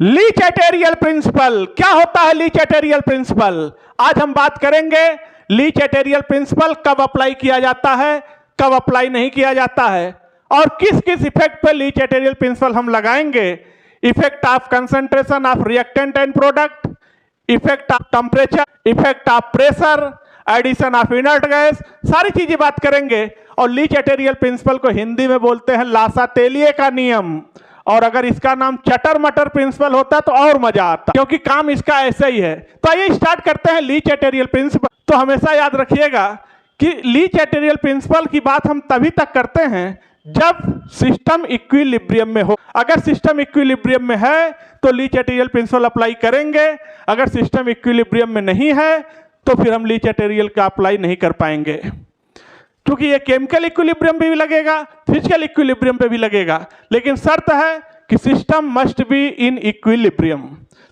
ली चैटेरियल principal. क्या होता है ली चैटेरियल प्रिंसिपल? आज हम बात करेंगे ली चैटेरियल प्रिंसिपल कब अप्लाई किया जाता है, कब अप्लाई नहीं किया जाता है, और किस किस इफेक्ट पर ली चैटेरियल प्रिंसिपल हम लगाएंगे। Effect of concentration of reactant and product, effect of temperature, effect of pressure, addition of inert gas, सारी चीजें बात करेंगे। और ली चैटेरियल प्रिंसिपल को हिंदी में बोलते हैं लासातेलिए का नियम, और अगर इसका नाम चटर मटर प्रिंसिपल होता तो और मजा आता, क्योंकि काम इसका ऐसा ही है। तो आइए स्टार्ट करते हैं ली चैटेरियल प्रिंसिपल। तो हमेशा याद रखिएगा कि ली चैटेरियल प्रिंसिपल की बात हम तभी तक करते हैं जब सिस्टम इक्विलिब्रियम में हो। अगर सिस्टम इक्विलिब्रियम में है तो ली चैटेरियल प्रिंसिपल अप्लाई करेंगे, अगर सिस्टम इक्विलिब्रियम में नहीं है तो फिर हम ली चैटेरियल का अप्लाई नहीं कर पाएंगे, क्योंकि ये केमिकल इक्विलिब्रियम पे भी लगेगा, फिजिकल इक्विलिब्रियम पे भी लगेगा, लेकिन शर्त है कि system must be in equilibrium,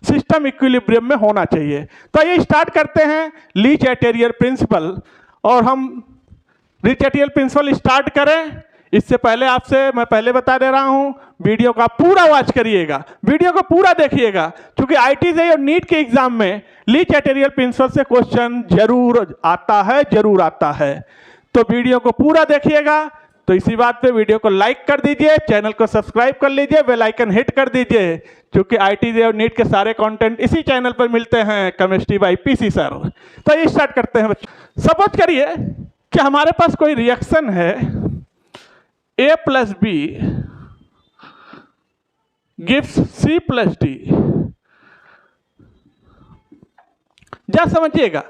system equilibrium में होना चाहिए। तो ये स्टार्ट करते हैं ली चैटेरियल प्रिंसिपल। और हम ली चैटेरियल प्रिंसिपल स्टार्ट करें इससे पहले आपसे मैं पहले बता दे रहा हूं, वीडियो का पूरा वॉच करिएगा, वीडियो को पूरा देखिएगा, क्योंकि आईटीजेई और नीट के एग्जाम में ली चैटेरियल प्रिंसिपल से क्वेश्चन जरूर आता है, जरूर आता है। तो वीडियो को पूरा देखिएगा। तो इसी बात पे वीडियो को लाइक कर दीजिए, चैनल को सब्सक्राइब कर लीजिए, बेल आइकन हिट कर दीजिए, क्योंकि आईटीजेई और नीट के सारे कंटेंट इसी चैनल पर मिलते हैं, केमिस्ट्री बाय पीसी सर। तो ये स्टार्ट करते हैं बच्चों। सपोज करिए कि हमारे पास कोई रिएक्शन है A plus B gives C plus D. जा समझिएगा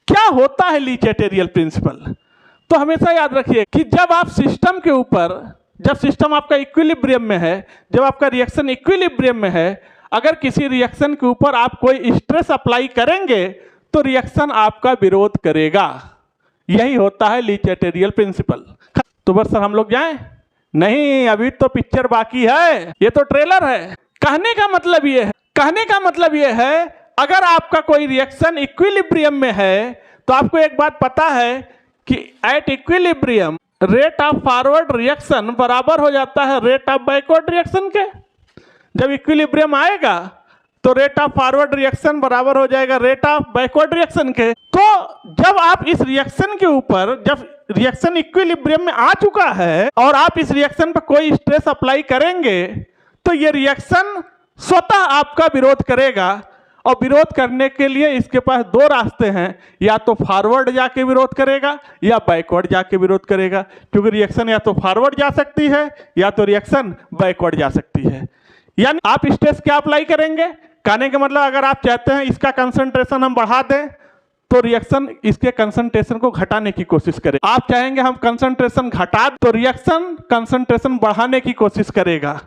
क्या होता है ली चैटेरियल प्रिंसिपल। तो हमेशा याद रखिए कि जब आप सिस्टम के ऊपर, जब सिस्टम आपका इक्विलिब्रियम में है, जब आपका रिएक्शन इक्विलिब्रियम में है, अगर किसी रिएक्शन के ऊपर आप कोई स्ट्रेस अप्लाई करेंगे तो रिएक्शन आपका विरोध करेगा। यही होता है ली चैटेरियल प्रिंसिपल। तो बस सर हम लोग जाएं? नहीं, अभी तो पिक्चर बाकी है, ये तो ट्रेलर है। कहने का मतलब ये है, कहने का मतलब ये है, अगर आपका कोई रिएक्शन इक्विलिब्रियम में है तो आपको एक बात पता है कि at equilibrium rate of forward reaction बराबर हो जाता है रेट ऑफ बैकवर्ड रिएक्शन के। जब इक्विलिब्रियम आएगा तो रेट ऑफ फॉरवर्ड रिएक्शन बराबर हो जाएगा रेट ऑफ बैकवर्ड रिएक्शन के। तो जब आप इस रिएक्शन के ऊपर, जब रिएक्शन इक्विलिब्रियम में आ चुका है और आप इस रिएक्शन पर कोई स्ट्रेस अप्लाई करेंगे तो ये रिएक्शन स्वतः आपका विरोध करेगा। और विरोध करने के लिए इसके पास दो रास्ते हैं, या तो फॉरवर्ड जाके विरोध करेगा या बैकवर्ड जाके विरोध करेगा, क्योंकि रिएक्शन या तो फॉरवर्ड जा सकती है या तो रिएक्शन बैकवर्ड जा सकती है। यानी आप स्ट्रेस क्या अप्लाई करेंगे? कहने का मतलब अगर आप चाहते हैं इसका कंसंट्रेशन हम बढ़ा दें तो रिएक्शन इसके कंसंट्रेशन को घटाने की कोशिश करे। आप चाहेंगे हम कंसंट्रेशन घटा तो रिएक्शन कंसंट्रेशन बढ़ाने की कोशिश करेगा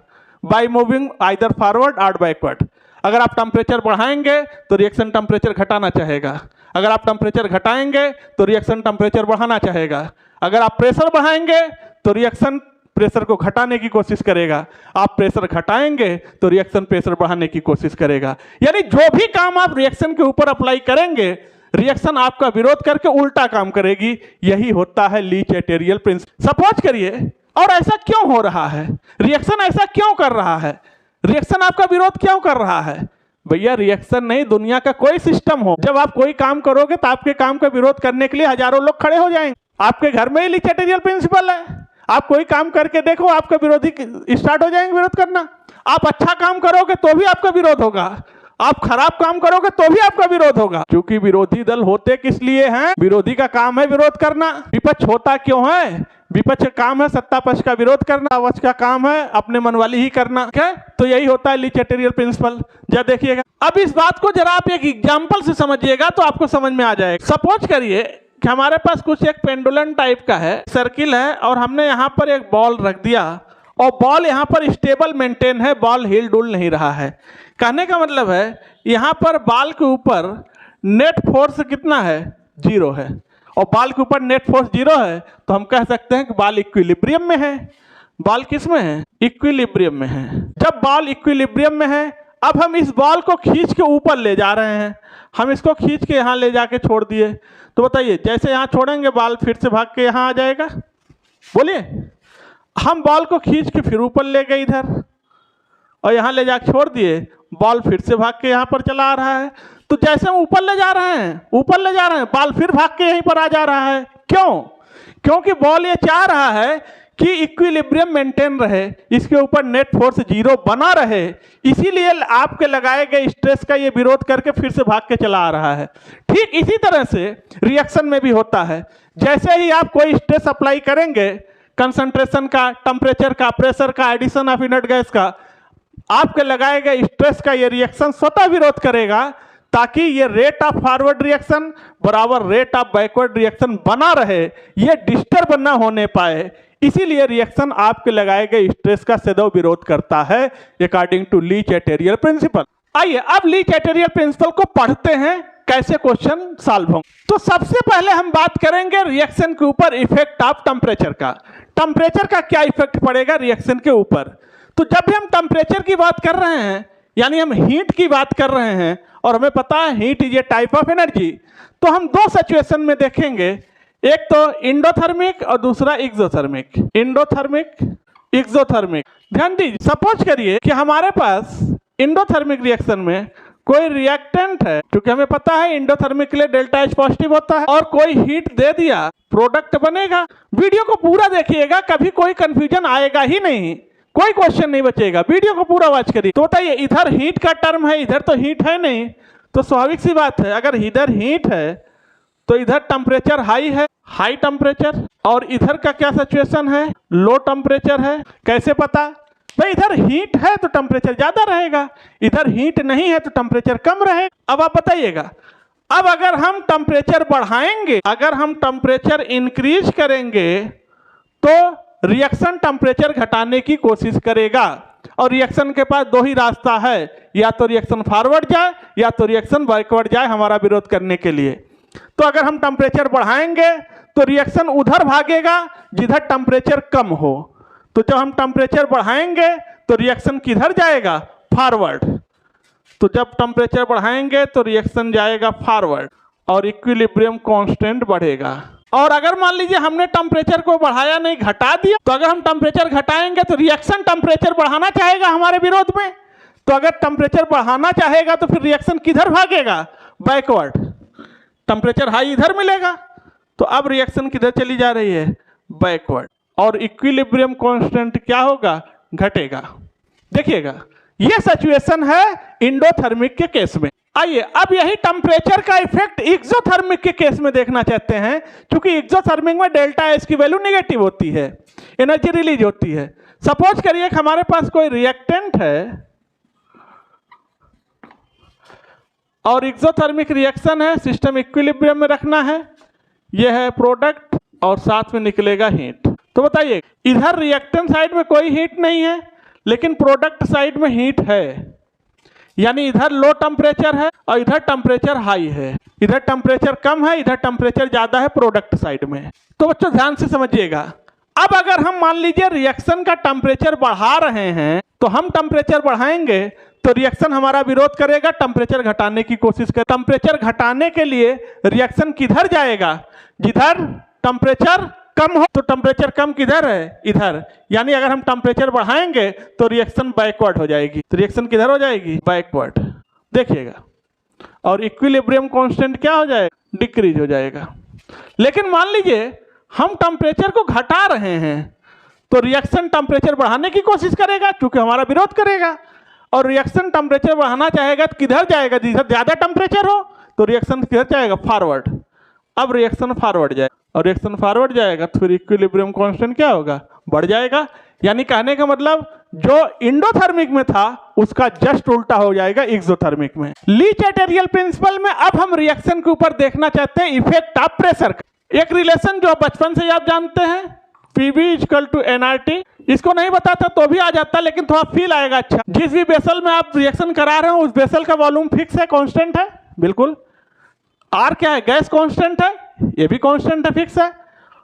बाय मूविंग आइदर फॉरवर्ड और बैकवर्ड। अगर आप टेम्परेचर बढ़ाएंगे तो रिएक्शन टेम्परेचर घटाना चाहेगा, अगर आप टेम्परेचर घटाएंगे तो रिएक्शन टेम्परेचर बढ़ाना चाहेगा, अगर आप प्रेशर बढ़ाएंगे तो रिएक्शन प्रेशर को घटाने की कोशिश करेगा, आप प्रेशर घटाएंगे तो रिएक्शन प्रेशर बढ़ाने की कोशिश करेगा। यानी जो भी काम आप रिएक्शन के ऊपर अप्लाई करेंगे रिएक्शन आपका विरोध करके उल्टा काम करेगी। यही होता है ली चैटेरियल प्रिंसिपल। सपोज करिए, और ऐसा क्यों हो रहा है, रिएक्शन ऐसा क्यों कर रहा है, रिएक्शन आपका विरोध क्यों कर रहा है? भैया रिएक्शन नहीं, दुनिया का कोई सिस्टम हो, जब आप कोई काम करोगे तो आपके काम का विरोध करने के लिए हजारों लोग खड़े हो जाएंगे। आपके घर में ही ली चैटेरियल प्रिंसिपल है, आप कोई काम करके देखो आपका विरोधी स्टार्ट हो जाएंगे विरोध करना। आप अच्छा काम करोगे तो भी आपका विरोध होगा, आप खराब काम करोगे तो भी आपका विरोध होगा, क्योंकि विरोधी दल होते किस लिए हैं? विरोधी का काम है विरोध करना। विपक्ष होता क्यों है? विपक्ष का काम है सत्ता पक्ष का विरोध करना, पक्ष का काम है अपने मन वाली ही करना। क्या? तो यही होता है ली चैटेरियल प्रिंसिपल। जरा देखिएगा, अब इस बात को जरा आप एक एग्जाम्पल से समझिएगा तो आपको समझ में आ जाएगा। सपोज करिए कि हमारे पास कुछ एक पेंडुलम टाइप का है, सर्किल है, और हमने यहाँ पर एक बॉल रख दिया और बॉल यहाँ पर स्टेबल मेंटेन है, बॉल हिल डुल नहीं रहा है। कहने का मतलब है यहाँ पर बॉल के ऊपर नेट फोर्स कितना है? 0 है, और बॉल के ऊपर नेट फोर्स 0 है, तो हम कह सकते हैं कि बॉल इक्विलिब्रियम में है। बॉल किस में है? इक्विलिब्रियम में है। जब बॉल इक्विलिब्रियम में है, अब हम इस बॉल को खींच के ऊपर ले जा रहे हैं, हम इसको खींच के यहाँ ले जाके छोड़ दिए, तो बताइए जैसे यहाँ छोड़ेंगे बॉल फिर से भाग के यहाँ आ जाएगा? बोलिए। हम बॉल को खींच के फिर ऊपर ले गए इधर और यहाँ ले जाके छोड़ दिए, बॉल फिर से भाग के यहाँ पर चला आ रहा है। तो जैसे हम ऊपर ले जा रहे हैं बॉल फिर भाग के यहीं पर आ जा रहा है। क्यों? क्योंकि बॉल ये चाह रहा है कि इक्विलिब्रियम मेंटेन रहे, इसके ऊपर नेट फोर्स 0 बना रहे, इसीलिए आपके लगाए गए स्ट्रेस का ये विरोध करके फिर से भाग के चला आ रहा है। ठीक इसी तरह से रिएक्शन में भी होता है। जैसे ही आप कोई स्ट्रेस अप्लाई करेंगे, कंसंट्रेशन का, टेम्परेचर का, प्रेशर का, एडिशन ऑफ इनर्ट गैस का, आपके लगाए गए स्ट्रेस का ये रिएक्शन स्वतः विरोध करेगा, ताकि ये रेट ऑफ फॉरवर्ड रिएक्शन बराबर रेट ऑफ बैकवर्ड रिएक्शन बना रहे, ये डिस्टर्ब न होने पाए। इसीलिए रिएक्शन आपके लगाए गए स्ट्रेस का सदैव विरोध करता है, अकॉर्डिंग टू ली चैटेरियल प्रिंसिपल। आइए अब ली चैटेरियल प्रिंसिपल को पढ़ते हैं, कैसे क्वेश्चन सॉल्व होंगे। तो सबसे पहले हम बात करेंगे रिएक्शन के ऊपर इफेक्ट ऑफ टेम्परेचर का। टेम्परेचर का क्या इफेक्ट पड़ेगा रिएक्शन के ऊपर। तो जब भी हम टेम्परेचर की बात कर रहे हैं, यानी हम हीट की बात कर रहे हैं, और हमें पता है heat is a type of energy, तो हम दो सिचुएशन में देखेंगे, एक तो इंडोथर्मिक और दूसरा एक्सोथर्मिक। Endothermic, exothermic. ध्यान दीजिए, सपोज करिए कि हमारे पास इंडोथर्मिक रिएक्शन में कोई रिएक्टेंट है, क्योंकि हमें पता है इंडोथर्मिक के लिए डेल्टा H पॉजिटिव होता है, और कोई हीट दे दिया, प्रोडक्ट बनेगा। वीडियो को पूरा देखिएगा, कभी कोई कंफ्यूजन आएगा ही नहीं, कोई क्वेश्चन नहीं बचेगा। वीडियो को पूरा वॉच करिए। तो बताइए, इधर हीट का टर्म है, इधर तो हीट है नहीं, तो स्वाभाविक सी बात है, अगर इधर हीट है तो इधर टेम्परेचर हाई है, हाई टेम्परेचर, और इधर का क्या सिचुएशन है, लो टेम्परेचर है। कैसे पता? भाई इधर हीट है तो टेम्परेचर ज्यादा रहेगा, इधर हीट नहीं है तो टेम्परेचर कम रहे। अब आप बताइएगा, अब अगर हम टेम्परेचर बढ़ाएंगे, अगर हम टेम्परेचर इंक्रीज करेंगे, तो रिएक्शन टेम्परेचर घटाने की कोशिश करेगा, और रिएक्शन के पास दो ही रास्ता है, या तो रिएक्शन फॉरवर्ड जाए या तो रिएक्शन बैकवर्ड जाए हमारा विरोध करने के लिए। तो अगर हम टेम्परेचर बढ़ाएंगे तो रिएक्शन उधर भागेगा जिधर टेम्परेचर कम हो। तो जब हम टेम्परेचर बढ़ाएंगे तो रिएक्शन किधर जाएगा, फॉरवर्ड। तो जब टेम्परेचर बढ़ाएंगे तो रिएक्शन जाएगा फॉरवर्ड, और इक्विलिब्रियम कांस्टेंट बढ़ेगा। और अगर मान लीजिए हमने टेम्परेचर को बढ़ाया नहीं, घटा दिया, तो अगर हम टेम्परेचर घटाएंगे तो रिएक्शन टेम्परेचर बढ़ाना चाहेगा हमारे विरोध में। तो अगर टेम्परेचर बढ़ाना चाहेगा तो फिर रिएक्शन किधर भागेगा, बैकवर्ड। टेम्परेचर हाई इधर मिलेगा, तो अब रिएक्शन किधर चली जा रही है, बैकवर्ड, और इक्विलिब्रियम कांस्टेंट क्या होगा, घटेगा। देखिएगा, यह सिचुएशन है इंडोथर्मिक के केस में। आइए अब यही टेम्परेचर का इफेक्ट एक्सोथर्मिक के केस में देखना चाहते हैं, क्योंकि एक्सोथर्मिक में डेल्टा H की वैल्यू नेगेटिव होती है, एनर्जी रिलीज होती है। सपोज करिए कि हमारे पास कोई रिएक्टेंट है और एक्सोथर्मिक रिएक्शन है, सिस्टम इक्विलिब्रियम में रखना है, यह है प्रोडक्ट और साथ में निकलेगा हीट। तो बताइए, इधर रिएक्टेंट साइड में कोई हीट नहीं है, लेकिन प्रोडक्ट साइड में हीट है, यानी इधर लो टेम्परेचर है और इधर टेम्परेचर हाई है, इधर टेम्परेचर कम है, इधर टेम्परेचर ज्यादा है प्रोडक्ट साइड में। तो बच्चों ध्यान से समझिएगा, अब अगर हम मान लीजिए रिएक्शन का टेम्परेचर बढ़ा रहे हैं, तो हम टेम्परेचर बढ़ाएंगे तो रिएक्शन हमारा विरोध करेगा, टेम्परेचर घटाने की कोशिश कर। टेम्परेचर घटाने के लिए रिएक्शन किधर जाएगा, जिधर टेम्परेचर कम हो। तो टेम्परेचर कम किधर है, इधर, यानी अगर हम टेम्परेचर बढ़ाएंगे तो रिएक्शन बैकवर्ड हो जाएगी। तो रिएक्शन किधर हो जाएगी, बैकवर्ड। देखिएगा, और इक्विलिब्रियम कांस्टेंट क्या हो जाएगा, डिक्रीज हो जाएगा। लेकिन मान लीजिए हम टेम्परेचर को घटा रहे हैं, तो रिएक्शन टेम्परेचर बढ़ाने की कोशिश करेगा, क्योंकि हमारा विरोध करेगा। और रिएक्शन टेम्परेचर बढ़ाना चाहेगा तो किधर जाएगा, जिधर ज्यादा टेम्परेचर हो, तो रिएक्शन किधर जाएगा, फॉरवर्ड। अब रिएक्शन फॉरवर्ड जाएगा, और रिएक्शन फॉरवर्ड जाएगा तो फिर इक्विलिब्रियम कांस्टेंट क्या होगा, बढ़ जाएगा। यानी कहने का मतलब जो इंडोथर्मिक में था उसका जस्ट उल्टा हो जाएगा एक्सोथर्मिक में। ली चैटेरियल प्रिंसिपल में अब हम रिएक्शन के ऊपर देखना चाहते हैं इफेक्ट ऑफ प्रेशर का। एक रिलेशन जो बचपन से आप जानते हैं, PV इक्वल टू nRT। इसको नहीं बताता तो भी आ जाता, लेकिन थोड़ा फील आएगा अच्छा। जिस भी बेसल में आप रिएक्शन करा रहे हो उस बेसल का वॉल्यूम फिक्स है, कांस्टेंट है, बिल्कुल। R क्या है, गैस कांस्टेंट है, ये भी कांस्टेंट है, फिक्स है।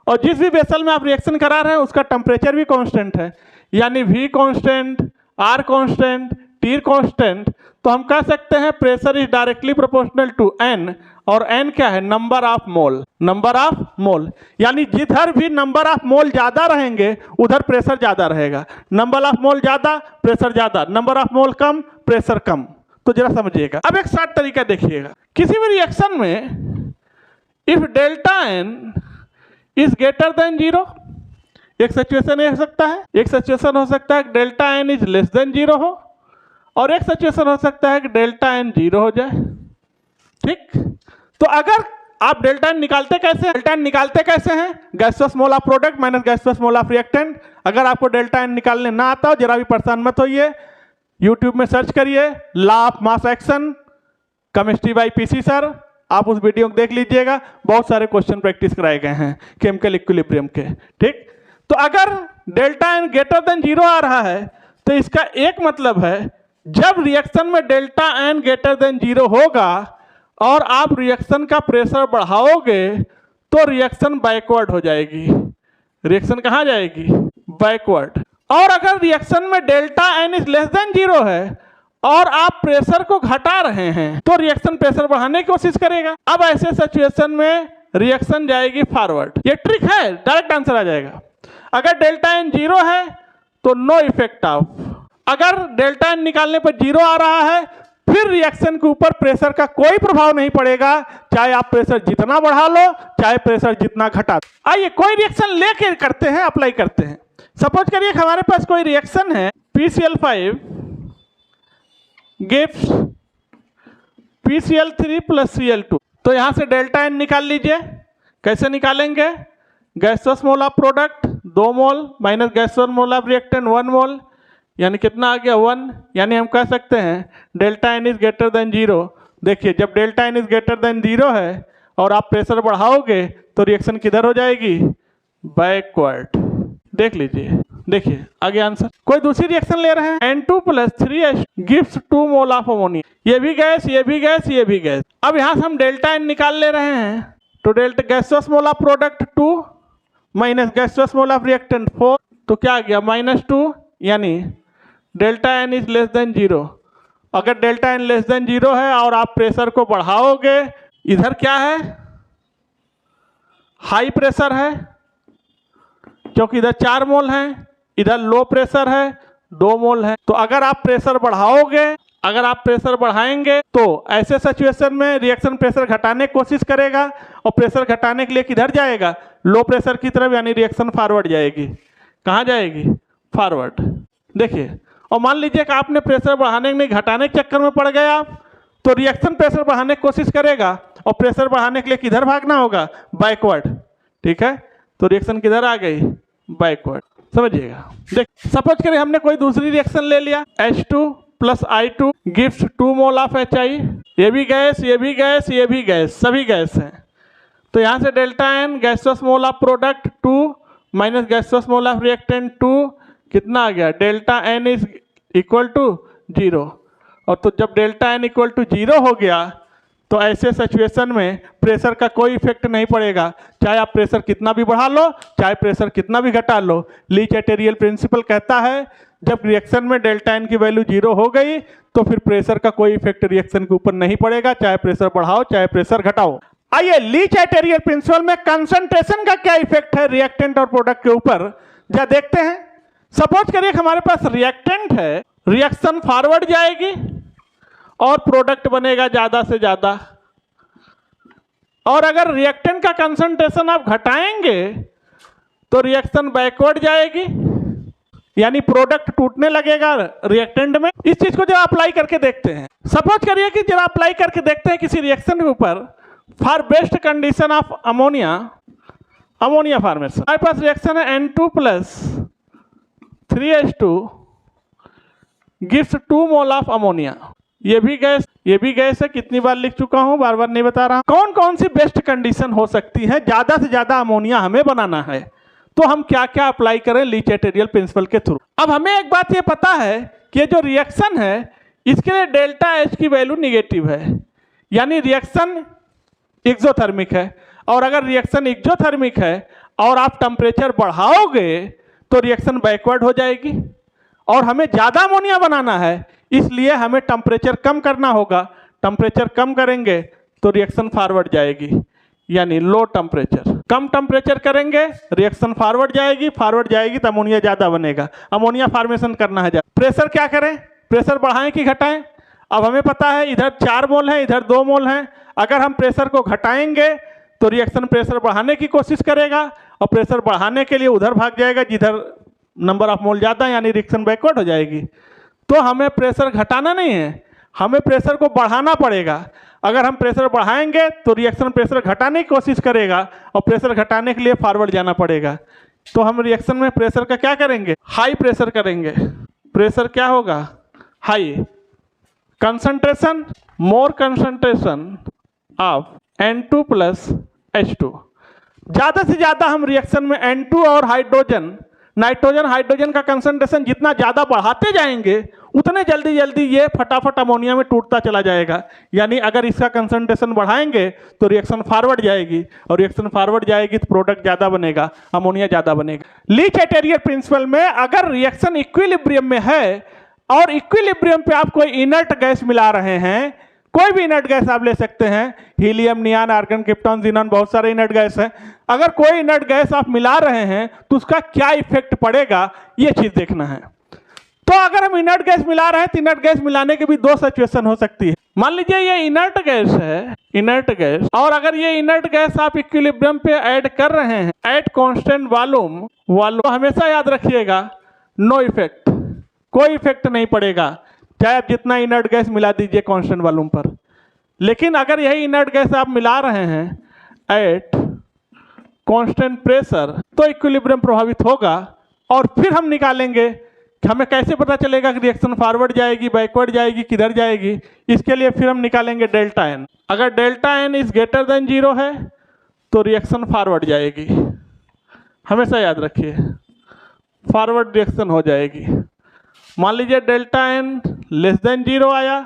और जिस भी बेसल में आप रिएक्शन करा रहे हैं उसका टेम्परेचर भी कांस्टेंट है, यानी V constant, R constant, T constant. तो हम कह सकते हैं pressure is directly proportional to N, और N क्या है, number of mole, number of mole. यानी जिधर भी नंबर ऑफ मोल ज्यादा रहेंगे उधर प्रेशर ज्यादा रहेगा। नंबर ऑफ मोल ज्यादा, प्रेशर ज्यादा, नंबर ऑफ मोल कम, प्रेशर कम। तो जरा समझिएगा। अब एक शॉर्ट तरीका देखिएगा, किसी भी रिएक्शन में if delta n is greater than 0, एक सिचुएशन हो सकता है, एक सिचुएशन हो सकता है delta n is less than 0 हो, और एक सिचुएशन हो सकता है कि डेल्टा एन 0 हो जाए। ठीक, तो अगर आप डेल्टा एन निकालते कैसे, डेल्टा एन निकालते कैसे हैं, gaseous mole of product minus gaseous mole of reactant. अगर आपको डेल्टा एन निकालने ना आता हो, जरा भी परेशान मत होइए, यूट्यूब में सर्च करिए law of mass action chemistry bye PC sir, आप उस वीडियो को देख लीजिएगा, बहुत सारे क्वेश्चन प्रैक्टिस कराए गए हैं केमिकल इक्विलिब्रियम के। ठीक, तो अगर डेल्टा एन ग्रेटर देन 0 आ रहा है तो इसका एक मतलब है जब रिएक्शन में डेल्टा एन ग्रेटर देन 0 होगा और आप रिएक्शन का प्रेशर बढ़ाओगे तो रिएक्शन बैकवर्ड हो जाएगी। रिएक्शन कहाँ जाएगी, बैकवर्ड। और अगर रिएक्शन में delta n is less than 0 है और आप प्रेशर को घटा रहे हैं तो रिएक्शन प्रेशर बढ़ाने की कोशिश करेगा। अब ऐसे सिचुएशन में रिएक्शन जाएगी फॉरवर्ड। ये ट्रिक है, डायरेक्ट आंसर आ जाएगा। अगर डेल्टा एन 0 है तो नो इफेक्ट ऑफ, अगर डेल्टा एन निकालने पर 0 आ रहा है फिर रिएक्शन के ऊपर प्रेशर का कोई प्रभाव नहीं पड़ेगा, चाहे आप प्रेशर जितना बढ़ा लो चाहे प्रेशर जितना घटा दो। आइए कोई रिएक्शन लेके करते हैं, अप्लाई करते हैं। सपोज करिए हमारे पास कोई रिएक्शन है PCl5 gives PCl3 plus Cl2, तो यहां से डेल्टा एन निकाल लीजिए। कैसे निकालेंगे, gaseous mole of product 2 mole minus gaseous mole of reactant 1 मोल, यानी कितना आ गया 1, यानी हम कह सकते हैं delta n is greater than 0। देखिए जब delta n is greater than 0 है और आप प्रेशर बढ़ाओगे तो रिएक्शन किधर हो जाएगी, बैकवर्ड। देख लीजिए, देखिए आगे आंसर। कोई दूसरी रिएक्शन ले रहे हैं, N2 plus 3H gives 2 mole of ammonia, ये भी गैस ये भी गैस ये भी गैस। अब यहाँ से हम डेल्टा एन निकाल ले रहे हैं, तो delta gaseous mole of product 2 minus gaseous mole of reactant 4, तो क्या आ गया -2, यानी delta n is less than 0। अगर डेल्टा एन लेस देन 0 है और आप प्रेशर को बढ़ाओगे, इधर क्या है, हाई प्रेशर है क्योंकि इधर 4 मोल हैं, इधर लो प्रेशर है 2 मोल है। तो अगर आप प्रेशर बढ़ाओगे, अगर आप प्रेशर बढ़ाएंगे तो ऐसे सिचुएशन में रिएक्शन प्रेशर घटाने की कोशिश करेगा और प्रेशर घटाने के लिए किधर जाएगा, लो प्रेशर की तरफ, यानी रिएक्शन फॉरवर्ड जाएगी। कहाँ जाएगी, फॉरवर्ड। देखिए, और मान लीजिए कि आपने प्रेशर बढ़ाने नहीं घटाने के चक्कर में पड़ गए आप, तो रिएक्शन प्रेशर बढ़ाने की कोशिश करेगा और प्रेशर बढ़ाने के लिए किधर भागना होगा, बैकवर्ड। ठीक है, तो रिएक्शन किधर आ गई, बैकवर्ड। समझिएगा। देख सपोज करिए हमने कोई दूसरी रिएक्शन ले लिया, H2 plus I2 gives 2 mole of HI, ये भी गैस ये भी गैस ये भी गैस, सभी गैस हैं। तो यहाँ से delta n gaseous mole of product 2 minus gaseous mole of reactant 2, कितना आ गया, delta n is equal to 0। और तो जब डेल्टा एन इक्वल टू 0 हो गया तो ऐसे सिचुएशन में प्रेशर का कोई इफेक्ट नहीं पड़ेगा, चाहे आप प्रेशर कितना भी बढ़ा लो चाहे प्रेशर कितना भी घटा लो। ली चैटेरियल प्रिंसिपल कहता है जब रिएक्शन में डेल्टा एन की वैल्यू 0 हो गई तो फिर प्रेशर का कोई इफेक्ट रिएक्शन के ऊपर नहीं पड़ेगा, चाहे प्रेशर बढ़ाओ चाहे प्रेशर घटाओ। आइए ली चैटेरियल प्रिंसिपल में कंसंट्रेशन का क्या इफेक्ट है रिएक्टेंट और प्रोडक्ट के ऊपर, जा देखते हैं। सपोज करिए हमारे पास रिएक्टेंट है, रिएक्शन फॉरवर्ड जाएगी और प्रोडक्ट बनेगा ज्यादा से ज्यादा, और अगर रिएक्टेंट का कंसंट्रेशन आप घटाएंगे तो रिएक्शन बैकवर्ड जाएगी, यानी प्रोडक्ट टूटने लगेगा रिएक्टेंट में। इस चीज को जरा अप्लाई करके देखते हैं। सपोज करिए कि जरा अप्लाई करके देखते हैं किसी रिएक्शन के ऊपर, for best condition of ammonia, ammonia formation. हमारे पास रिएक्शन है N2 plus 3H2 gives 2 mole of ammonia, ये भी गैस है, कितनी बार लिख चुका हूं, बार बार नहीं बता रहा। कौन कौन सी बेस्ट कंडीशन हो सकती है, ज्यादा से ज्यादा अमोनिया हमें बनाना है, तो हम क्या क्या अप्लाई करें ली चैटेरियल प्रिंसिपल के थ्रू। अब हमें एक बात ये पता है कि जो रिएक्शन है इसके लिए डेल्टा एच की वैल्यू निगेटिव है, यानी रिएक्शन एक्सोथर्मिक है, और अगर रिएक्शन एक्सोथर्मिक है और आप टेम्परेचर बढ़ाओगे तो रिएक्शन बैकवर्ड हो जाएगी, और हमें ज़्यादा अमोनिया बनाना है इसलिए हमें टेम्परेचर कम करना होगा। टेम्परेचर कम करेंगे तो रिएक्शन फॉरवर्ड जाएगी, यानी लो टेम्परेचर। कम टेम्परेचर करेंगे रिएक्शन फॉरवर्ड जाएगी तो अमोनिया ज़्यादा बनेगा, अमोनिया फॉर्मेशन करना है। प्रेशर क्या करें, प्रेशर बढ़ाएं कि घटाएं। अब हमें पता है इधर 4 मोल हैं, इधर 2 मोल हैं। अगर हम प्रेशर को घटाएंगे तो रिएक्शन प्रेशर बढ़ाने की कोशिश करेगा और प्रेशर बढ़ाने के लिए उधर भाग जाएगा जिधर नंबर ऑफ मोल ज़्यादा, यानी रिएक्शन बैकवर्ड हो जाएगी। तो हमें प्रेशर घटाना नहीं है, हमें प्रेशर को बढ़ाना पड़ेगा। अगर हम प्रेशर बढ़ाएंगे तो रिएक्शन प्रेशर घटाने की कोशिश करेगा और प्रेशर घटाने के लिए फॉरवर्ड जाना पड़ेगा। तो हम रिएक्शन में प्रेशर का क्या करेंगे, हाई प्रेशर करेंगे। प्रेशर क्या होगा, high. Concentration, more concentration of N2 plus H2। ज़्यादा से ज़्यादा हम रिएक्शन में N2 और नाइट्रोजन हाइड्रोजन का कंसंट्रेशन जितना ज़्यादा बढ़ाते जाएंगे उतने जल्दी जल्दी ये फटाफट अमोनिया में टूटता चला जाएगा। यानी अगर इसका कंसंट्रेशन बढ़ाएंगे तो रिएक्शन फॉरवर्ड जाएगी और रिएक्शन फॉरवर्ड जाएगी तो प्रोडक्ट ज़्यादा बनेगा, अमोनिया ज़्यादा बनेगा। ली चैटेरियर प्रिंसिपल में अगर रिएक्शन इक्विलिब्रियम में है और इक्विलिब्रियम पे आप कोई इनर्ट गैस मिला रहे हैं, कोई भी इनर्ट गैस आप ले सकते हैं, हीलियम, नियान, आर्गन, क्रिप्टॉन, ज़ीनॉन, बहुत सारे इनर्ट गैस हैं। अगर कोई इनर्ट गैस आप मिला रहे हैं तो उसका क्या इफेक्ट पड़ेगा, ये चीज़ देखना है। तो अगर हम इनर्ट गैस मिला रहे हैं तो इनर्ट गैस मिलाने की भी 2 सिचुएशन हो सकती है। मान लीजिए ये इनर्ट गैस है, इनर्ट गैस, और अगर ये इनर्ट गैस आप इक्विलिब्रियम पे ऐड कर रहे हैं एट कांस्टेंट वॉल्यूम, हमेशा याद रखिएगा नो इफेक्ट, कोई इफेक्ट नहीं पड़ेगा चाहे आप जितना इनर्ट गैस मिला दीजिए कांस्टेंट वॉल्यूम पर। लेकिन अगर यही इनर्ट गैस आप मिला रहे हैं एट कांस्टेंट प्रेशर तो इक्विलिब्रियम प्रभावित होगा। और फिर हम निकालेंगे कि हमें कैसे पता चलेगा कि रिएक्शन फॉरवर्ड जाएगी, बैकवर्ड जाएगी, किधर जाएगी। इसके लिए फिर हम निकालेंगे डेल्टा एन। अगर delta n is greater than 0 है तो रिएक्शन फॉरवर्ड जाएगी, हमेशा याद रखिए फॉरवर्ड रिएक्शन हो जाएगी। मान लीजिए डेल्टा एन लेस देन 0 आया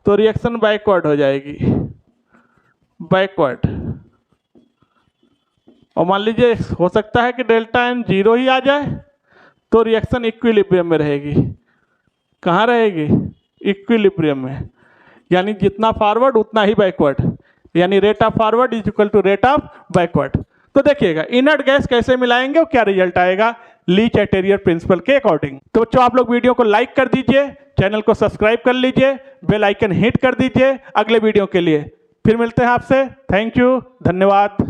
तो रिएक्शन बैकवर्ड हो जाएगी, बैकवर्ड। और मान लीजिए हो सकता है कि डेल्टा एन 0 ही आ जाए तो रिएक्शन इक्विलिब्रियम में रहेगी। कहाँ रहेगी, इक्विलिब्रियम में, यानी जितना फॉरवर्ड उतना ही बैकवर्ड, यानी rate of forward is equal to rate of backward. तो देखिएगा इनर्ट गैस कैसे मिलाएंगे और क्या रिजल्ट आएगा ली चैटेरियर प्रिंसिपल के अकॉर्डिंग। तो बच्चों आप लोग वीडियो को लाइक कर दीजिए, चैनल को सब्सक्राइब कर लीजिए, बेल आइकन हिट कर दीजिए अगले वीडियो के लिए। फिर मिलते हैं आपसे, थैंक यू, धन्यवाद।